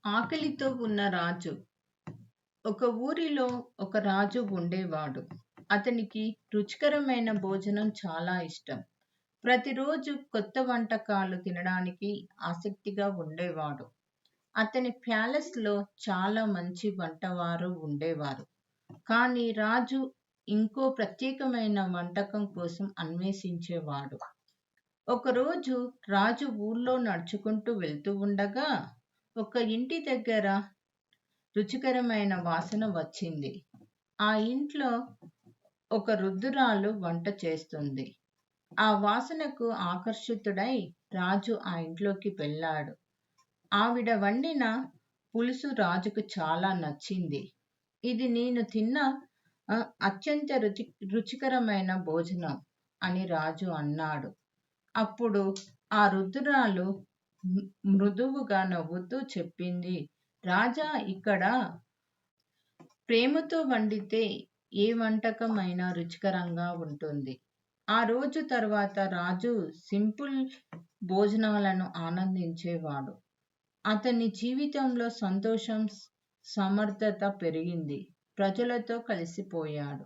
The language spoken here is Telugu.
ఆకలితో ఉన్న రాజు. ఒక ఊరిలో ఒక రాజు ఉండేవాడు. అతనికి రుచికరమైన భోజనం చాలా ఇష్టం. ప్రతిరోజు కొత్త వంటకాలు తినడానికి ఆసక్తిగా ఉండేవాడు. అతని ప్యాలెస్‌లో చాలా మంచి వంటవారు ఉండేవారు. కానీ రాజు ఇంకో ప్రత్యేకమైన వంటకం కోసం అన్వేషించేవాడు. ఒకరోజు రాజు ఊర్లో నడుచుకుంటూ వెళ్తూ ఉండగా ఒక ఇంటి దగ్గర రుచికరమైన వాసన వచ్చింది. ఆ ఇంట్లో ఒక వృద్ధురాలు వంట చేస్తుంది. ఆ వాసనకు ఆకర్షితుడై రాజు ఆ ఇంట్లోకి వెళ్ళాడు. ఆవిడ వండిన పులుసు రాజుకు చాలా నచ్చింది. ఇది నేను తిన్న అత్యంత రుచికరమైన భోజనం అని రాజు అన్నాడు. అప్పుడు ఆ వృద్ధురాలు మృదువుగా నవ్వుతూ చెప్పింది, రాజా, ఇక్కడ ప్రేమతో వండితే ఏ వంటకం అయినా రుచికరంగా ఉంటుంది. ఆ రోజు తర్వాత రాజు సింపుల్ భోజనాలను ఆనందించేవాడు. అతని జీవితంలో సంతోషం, సమర్థత పెరిగింది. ప్రజలతో కలిసిపోయాడు.